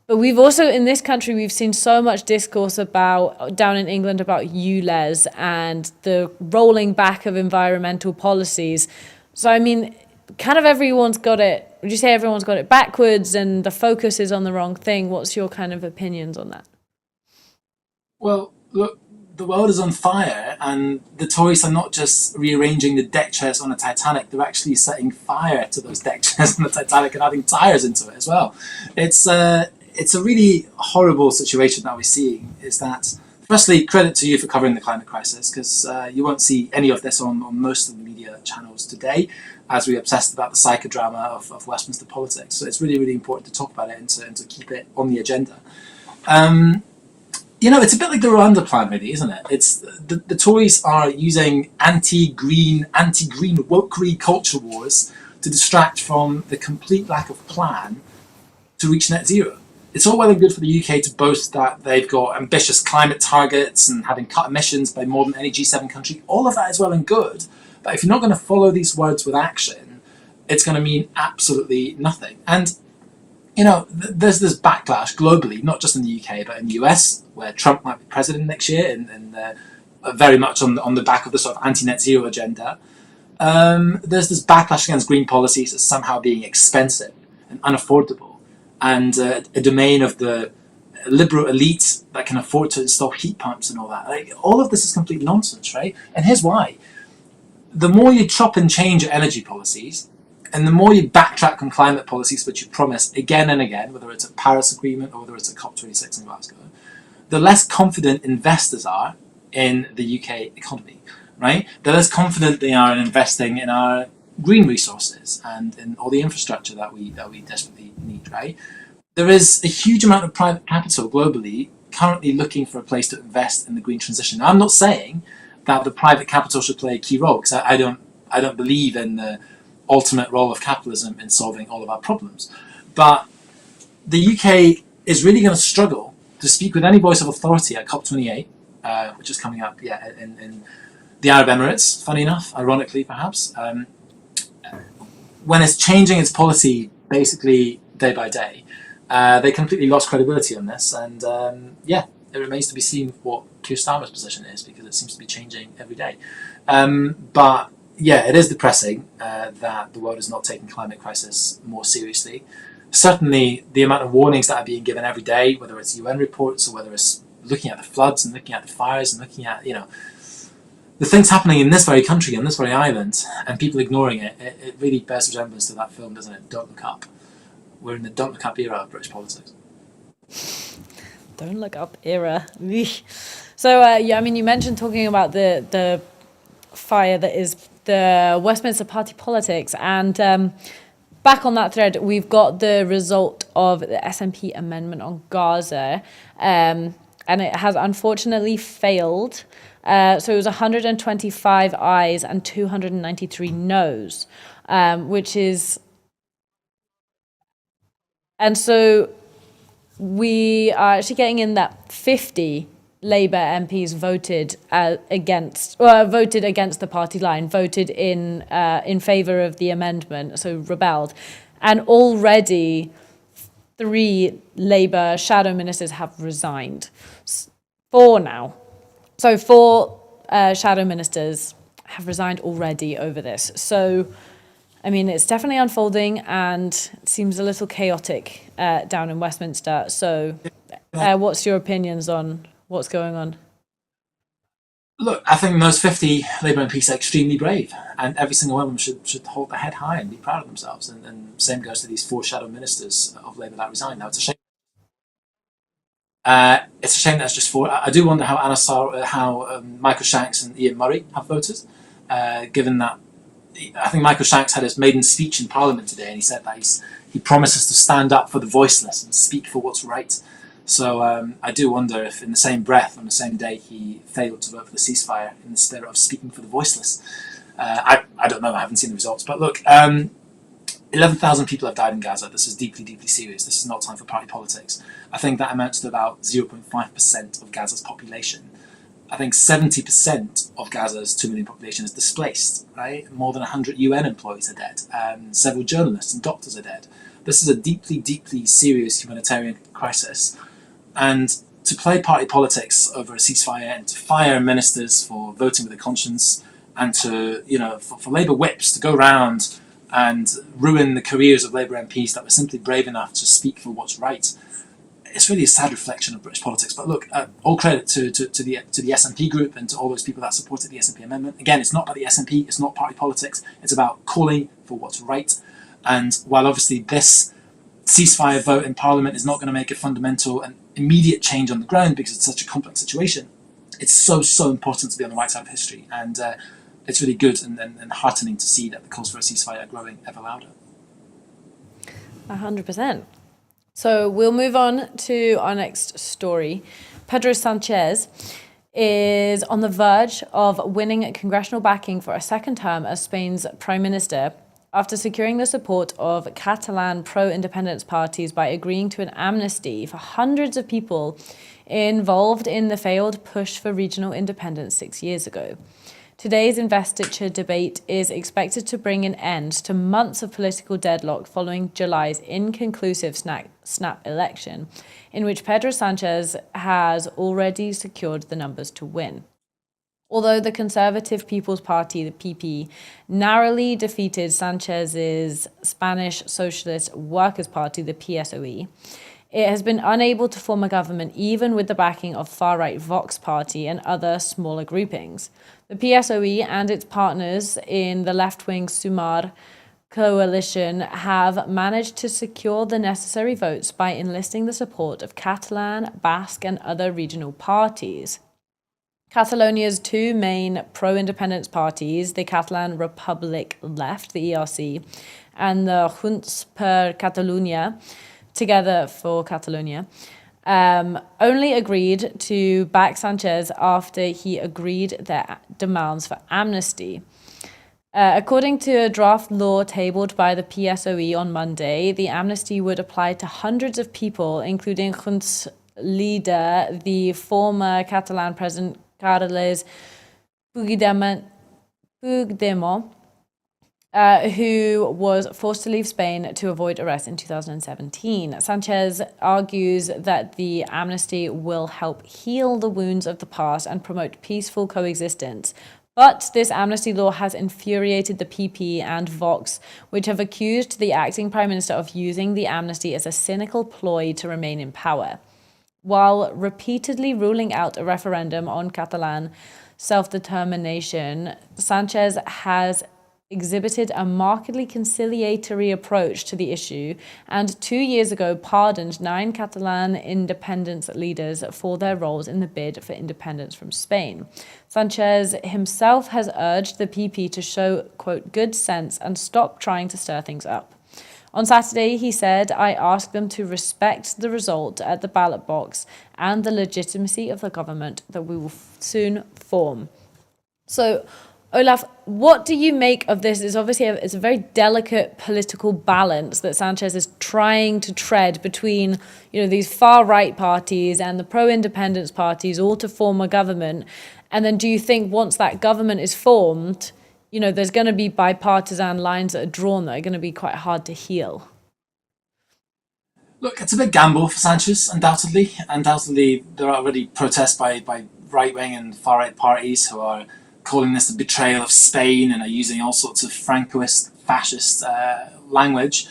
But we've also, in this country, we've seen so much discourse about, down in England, about ULEZ and the rolling back of environmental policies. So, I mean, kind of everyone's got it, would you say everyone's got it backwards and the focus is on the wrong thing? What's your kind of opinions on that? Well, look, the world is on fire, and the Tories are not just rearranging the deck chairs on the Titanic, they're actually setting fire to those deck chairs on the Titanic and adding tyres into it as well. It's a really horrible situation that we're seeing. Is that, firstly, credit to you for covering the climate crisis, because you won't see any of this on most of the media channels today, as we're obsessed about the psychodrama of Westminster politics. So it's really, really important to talk about it and to keep it on the agenda. It's a bit like the Rwanda plan, really, isn't it? It's the Tories are using anti-green wokery culture wars to distract from the complete lack of plan to reach net zero. It's all well and good for the UK to boast that they've got ambitious climate targets and having cut emissions by more than any G7 country. All of that is well and good. But if you're not going to follow these words with action, it's going to mean absolutely nothing. And, there's this backlash globally, not just in the UK, but in the US, where Trump might be president next year and very much on the back of the sort of anti-net zero agenda. There's this backlash against green policies as somehow being expensive and unaffordable, and a domain of the liberal elite that can afford to install heat pumps and all that. Like, all of this is complete nonsense, right? And here's why. The more you chop and change your energy policies, and the more you backtrack on climate policies which you promise again and again, whether it's a Paris Agreement or whether it's a COP26 in Glasgow, the less confident investors are in the UK economy, right? The less confident they are in investing in our green resources and in all the infrastructure that we desperately need, right? There is a huge amount of private capital globally currently looking for a place to invest in the green transition. Now, I'm not saying that the private capital should play a key role, because I don't believe in the ultimate role of capitalism in solving all of our problems. But the UK is really going to struggle to speak with any voice of authority at COP28, which is coming up in the Arab Emirates, funny enough, ironically perhaps, when it's changing its policy basically day by day. They completely lost credibility on this, and it remains to be seen what Keir Starmer's position is, because it seems to be changing every day. But yeah, it is depressing that the world is not taking climate crisis more seriously. Certainly, the amount of warnings that are being given every day, whether it's UN reports or whether it's looking at the floods and looking at the fires and looking at, the things happening in this very country, on this very island, and people ignoring it really bears resemblance to that film, doesn't it? Don't Look Up. We're in the Don't Look Up era of British politics. Don't Look Up era. So, you mentioned talking about the fire that is the Westminster Party politics, and back on that thread, we've got the result of the SNP amendment on Gaza, and it has unfortunately failed. So it was 125 ayes and 293 noes, which is... And so we are actually getting in that 50 Labour MPs voted against the party line, voted in favour of the amendment, so rebelled. And already 3 Labour shadow ministers have resigned. 4 now. So 4 shadow ministers have resigned already over this. So, it's definitely unfolding and it seems a little chaotic down in Westminster. So what's your opinions on what's going on? Look, I think those 50 Labour MPs are extremely brave, and every single one of them should hold their head high and be proud of themselves. And same goes to these 4 shadow ministers of Labour that resigned. Now, it's a shame. It's a shame that's just 4. I do wonder how Michael Shanks and Ian Murray have voted, given that I think Michael Shanks had his maiden speech in Parliament today, and he said that he promises to stand up for the voiceless and speak for what's right. So I do wonder if in the same breath, on the same day, he failed to vote for the ceasefire in the spirit of speaking for the voiceless. I don't know, I haven't seen the results. But look, 11,000 people have died in Gaza. This is deeply, deeply serious. This is not time for party politics. I think that amounts to about 0.5% of Gaza's population. I think 70% of Gaza's 2 million population is displaced, right? More than 100 UN employees are dead. Several journalists and doctors are dead. This is a deeply, deeply serious humanitarian crisis. And to play party politics over a ceasefire and to fire ministers for voting with a conscience and to, for Labour whips to go round and ruin the careers of Labour MPs that were simply brave enough to speak for what's right, it's really a sad reflection of British politics. But look, all credit to the SNP group and to all those people that supported the SNP amendment. Again, it's not about the SNP, it's not party politics, it's about calling for what's right. And while obviously this ceasefire vote in Parliament is not going to make a fundamental and immediate change on the ground because it's such a complex situation, it's so important to be on the right side of history. And it's really good and heartening to see that the calls for a ceasefire are growing ever louder. 100%. So we'll move on to our next story. Pedro Sanchez is on the verge of winning congressional backing for a second term as Spain's Prime Minister after securing the support of Catalan pro-independence parties by agreeing to an amnesty for hundreds of people involved in the failed push for regional independence 6 years ago. Today's investiture debate is expected to bring an end to months of political deadlock following July's inconclusive snap election, in which Pedro Sanchez has already secured the numbers to win. Although the Conservative People's Party, the PP, narrowly defeated Sanchez's Spanish Socialist Workers' Party, the PSOE, it has been unable to form a government even with the backing of far-right Vox Party and other smaller groupings. The PSOE and its partners in the left-wing Sumar coalition have managed to secure the necessary votes by enlisting the support of Catalan, Basque and other regional parties. Catalonia's 2 main pro-independence parties, the Catalan Republic Left, the ERC, and the Junts per Catalunya, Together for Catalonia, only agreed to back Sanchez after he agreed their demands for amnesty. According to a draft law tabled by the PSOE on Monday, the amnesty would apply to hundreds of people, including Junts leader, the former Catalan president Carles Puigdemont, who was forced to leave Spain to avoid arrest in 2017. Sanchez argues that the amnesty will help heal the wounds of the past and promote peaceful coexistence, But this amnesty law has infuriated the PP and Vox, which have accused the acting Prime Minister of using the amnesty as a cynical ploy to remain in power. While repeatedly ruling out a referendum on Catalan self-determination, Sanchez has exhibited a markedly conciliatory approach to the issue and 2 years ago pardoned 9 Catalan independence leaders for their roles in the bid for independence from Spain. Sanchez himself has urged the PP to show, quote, good sense and stop trying to stir things up. On Saturday, he said, I ask them to respect the result at the ballot box and the legitimacy of the government that we will soon form. So, Olaf, what do you make of this? It's obviously it's a very delicate political balance that Sanchez is trying to tread between, these far right parties and the pro-independence parties, all to form a government. And then do you think once that government is formed, there's going to be bipartisan lines that are drawn that are going to be quite hard to heal? Look, it's a big gamble for Sanchez, undoubtedly. Undoubtedly, there are already protests by right-wing and far-right parties who are calling this a betrayal of Spain and are using all sorts of Francoist, fascist language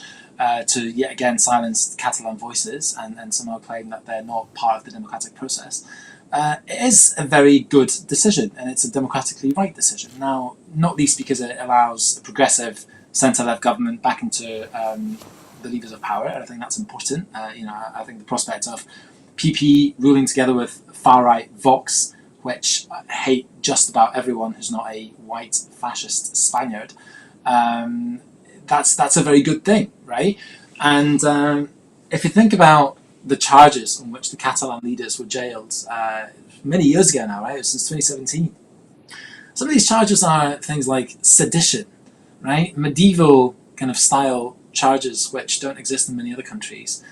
to yet again silence Catalan voices and somehow claim that they're not part of the democratic process. It is a very good decision, and it's a democratically right decision. Now, not least because it allows a progressive centre-left government back into the levers of power, and I think that's important. I think the prospect of PP ruling together with far-right Vox, which hate just about everyone who's not a white fascist Spaniard, that's a very good thing, right? And if you think about the charges on which the Catalan leaders were jailed many years ago now, right? It was since 2017. Some of these charges are things like sedition, right? Medieval kind of style charges which don't exist in many other countries.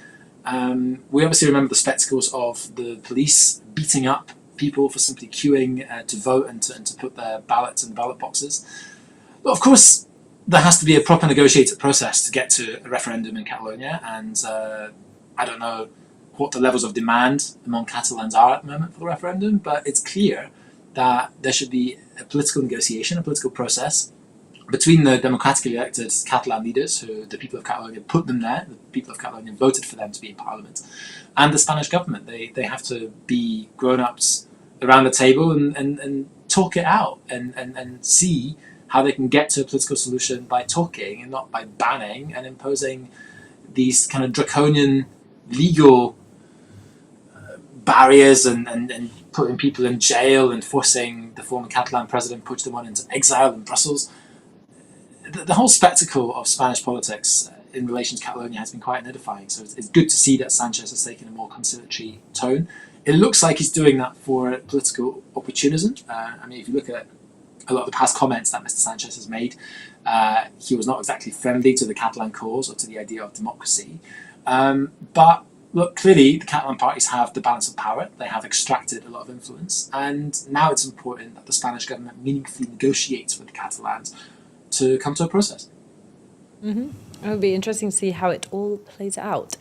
We obviously remember the spectacles of the police beating up people for simply queuing to vote and to put their ballots in ballot boxes. But of course, there has to be a proper negotiated process to get to a referendum in Catalonia, and I don't know what the levels of demand among Catalans are at the moment for the referendum, but it's clear that there should be a political negotiation, a political process between the democratically elected Catalan leaders, who the people of Catalonia put them there, the people of Catalonia voted for them to be in parliament, and the Spanish government. They have to be grown-ups around the table and talk it out and see how they can get to a political solution by talking and not by banning and imposing these kind of draconian legal barriers and putting people in jail and forcing the former Catalan president Puigdemont into exile in Brussels. The whole spectacle of Spanish politics in relation to Catalonia has been quite edifying. So it's good to see that Sanchez has taken a more conciliatory tone. It looks like he's doing that for political opportunism. If you look at a lot of the past comments that Mr. Sanchez has made, he was not exactly friendly to the Catalan cause or to the idea of democracy. But look, clearly the Catalan parties have the balance of power. They have extracted a lot of influence. And now it's important that the Spanish government meaningfully negotiates with the Catalans to come to a process. It would be interesting to see how it all plays out.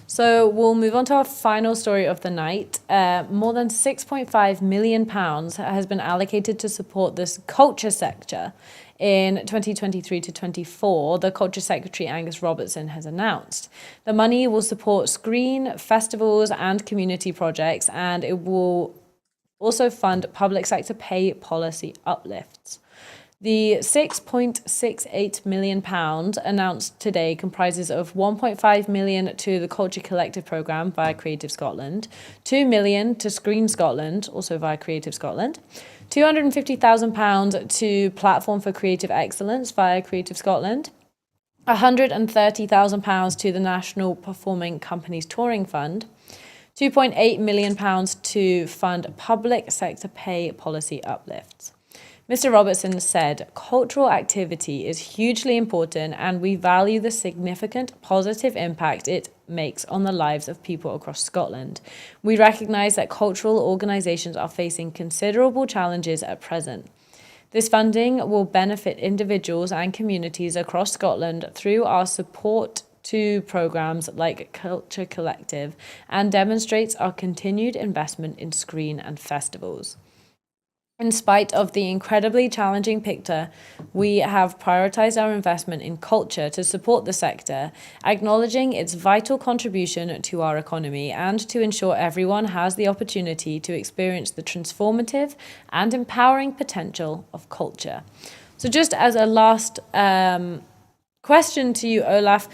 So we'll move on to our final story of the night. More than £6.5 million has been allocated to support this culture sector in 2023 to 24, the Culture Secretary Angus Robertson has announced. The money will support screen, festivals and community projects, and it will also fund public sector pay policy uplifts. The £6.68 million announced today comprises of £1.5 million to the Culture Collective programme via Creative Scotland, £2 million to Screen Scotland, also via Creative Scotland, £250,000 to Platform for Creative Excellence via Creative Scotland, £130,000 to the National Performing Companies Touring Fund, £2.8 million to fund public sector pay policy uplifts. Mr. Robertson said, cultural activity is hugely important and we value the significant positive impact it makes on the lives of people across Scotland. We recognise that cultural organisations are facing considerable challenges at present. This funding will benefit individuals and communities across Scotland through our support to programmes like Culture Collective and demonstrates our continued investment in screen and festivals. In spite of the incredibly challenging picture, we have prioritised our investment in culture to support the sector, acknowledging its vital contribution to our economy and to ensure everyone has the opportunity to experience the transformative and empowering potential of culture. So just as a last question to you, Olaf,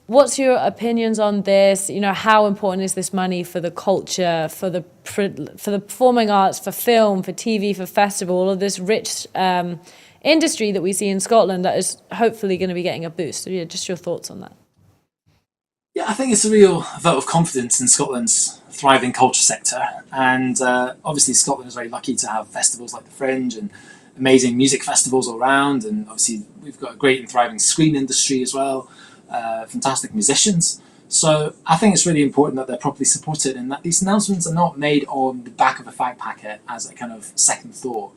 what's your opinions on this? How important is this money for the culture, for the performing arts, for film, for TV, for festival, all of this rich industry that we see in Scotland that is hopefully going to be getting a boost? So yeah, just your thoughts on that. Yeah, I think it's a real vote of confidence in Scotland's thriving culture sector. And obviously Scotland is very lucky to have festivals like the Fringe and amazing music festivals all around. And obviously we've got a great and thriving screen industry as well. Fantastic musicians. So I think it's really important that they're properly supported and that these announcements are not made on the back of a fag packet as a kind of second thought,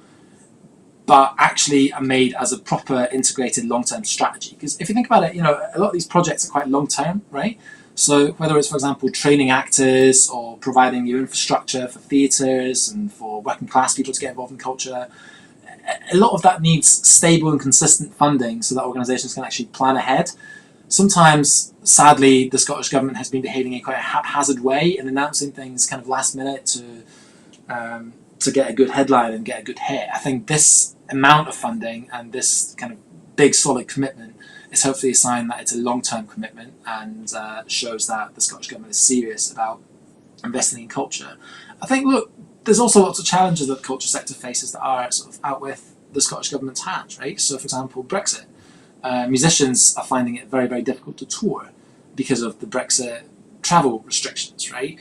but actually are made as a proper integrated long-term strategy. Because if you think about it, a lot of these projects are quite long-term, right? So whether it's, for example, training actors or providing new infrastructure for theatres and for working class people to get involved in culture, a lot of that needs stable and consistent funding so that organisations can actually plan ahead. Sometimes, sadly, the Scottish Government has been behaving in quite a haphazard way in announcing things kind of last minute to get a good headline and get a good hit. I think this amount of funding and this kind of big solid commitment is hopefully a sign that it's a long-term commitment and shows that the Scottish Government is serious about investing in culture. I think, look, there's also lots of challenges that the culture sector faces that are sort of out with the Scottish Government's hands, right? So, for example, Brexit. Musicians are finding it very, very difficult to tour because of the Brexit travel restrictions, right?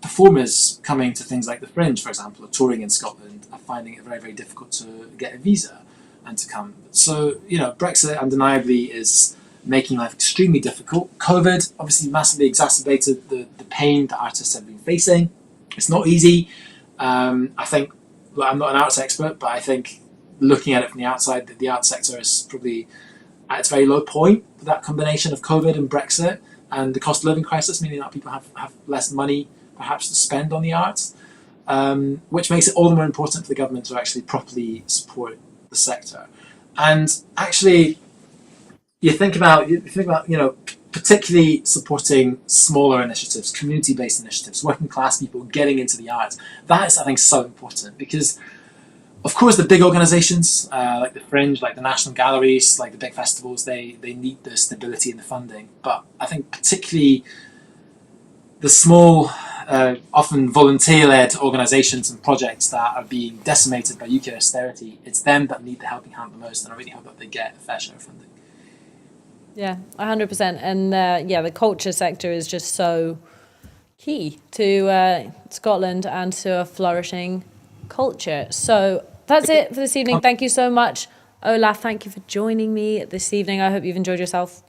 Performers coming to things like the Fringe, for example, or touring in Scotland, are finding it very, very difficult to get a visa and to come. So, Brexit undeniably is making life extremely difficult. COVID obviously massively exacerbated the pain that artists have been facing. It's not easy. I think, I'm not an arts expert, but I think looking at it from the outside, the arts sector is probably at its very low point with that combination of COVID and Brexit and the cost of living crisis, meaning that people have less money perhaps to spend on the arts, which makes it all the more important for the government to actually properly support the sector. And actually, you think about particularly supporting smaller initiatives, community-based initiatives, working class people getting into the arts. That is, I think, so important because, of course, the big organisations like the Fringe, like the National Galleries, like the big festivals, they need the stability and the funding. But I think particularly the small, often volunteer-led organisations and projects that are being decimated by UK austerity, it's them that need the helping hand the most, and I really hope that they get a fair share of funding. Yeah, 100%. And the culture sector is just so key to Scotland and to a flourishing culture. So that's it for this evening. Thank you so much, Olaf. Thank you for joining me this evening. I hope you've enjoyed yourself.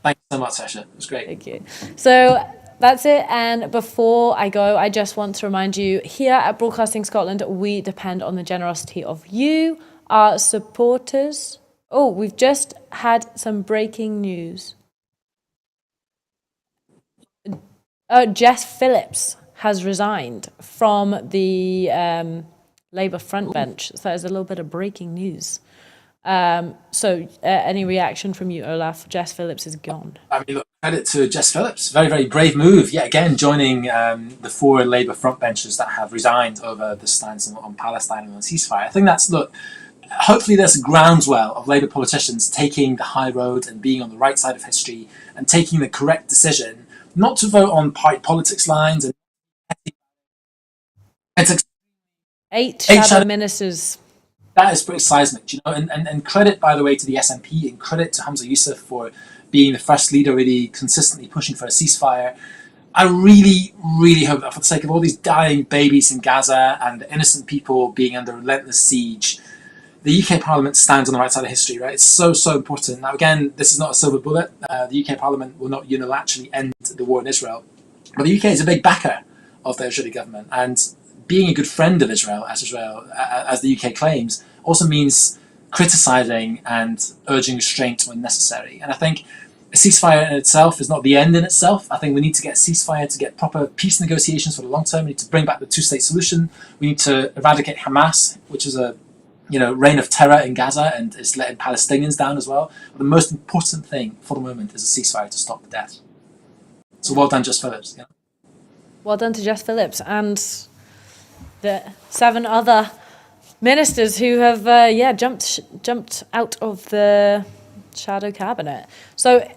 Thank you so much, Saoirse. It was great. Thank you. So that's it. And before I go, I just want to remind you, here at Broadcasting Scotland, we depend on the generosity of you, our supporters. Oh, we've just had some breaking news. Jess Phillips has resigned from the Labour frontbench. So there's a little bit of breaking news. Any reaction from you, Olaf? Jess Phillips is gone. I mean, look, credit to Jess Phillips. Very, very brave move. Yet again, joining the 4 Labour frontbenchers that have resigned over the stance on Palestine and on ceasefire. I think hopefully there's a groundswell of Labour politicians taking the high road and being on the right side of history and taking the correct decision not to vote on party politics lines. And it's 8 shadow ministers. That is pretty seismic, and credit, by the way, to the SNP and credit to Hamza Yousaf for being the first leader really consistently pushing for a ceasefire. I really, really hope that for the sake of all these dying babies in Gaza and the innocent people being under relentless siege, the UK Parliament stands on the right side of history, right? It's so, so important. Now, again, this is not a silver bullet. The UK Parliament will not unilaterally end the war in Israel. But the UK is a big backer of the Israeli government. And being a good friend of Israel, as the UK claims, also means criticising and urging restraint when necessary. And I think a ceasefire in itself is not the end in itself. I think we need to get a ceasefire to get proper peace negotiations for the long term. We need to bring back the two-state solution. We need to eradicate Hamas, which is a reign of terror in Gaza, and it's letting Palestinians down as well. But the most important thing for the moment is a ceasefire to stop the death. So well done, Just Phillips. Yeah. Well done to Jess Phillips and the 7 other ministers who have jumped out of the shadow cabinet. So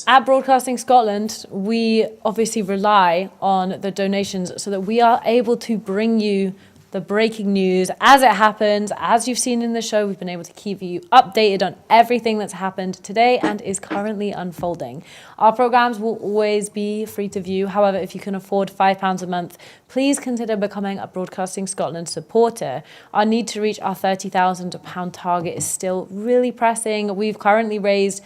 at Broadcasting Scotland, we obviously rely on the donations so that we are able to bring you the breaking news as it happens. As you've seen in the show, we've been able to keep you updated on everything that's happened today and is currently unfolding. Our programmes will always be free to view. However, if you can afford £5 a month, please consider becoming a Broadcasting Scotland supporter. Our need to reach our £30,000 target is still really pressing. We've currently raised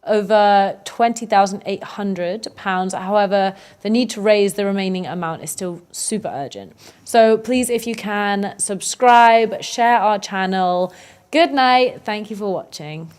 over £20,800. However, the need to raise the remaining amount is still super urgent. So please, if you can, subscribe, share our channel. Good night. Thank you for watching.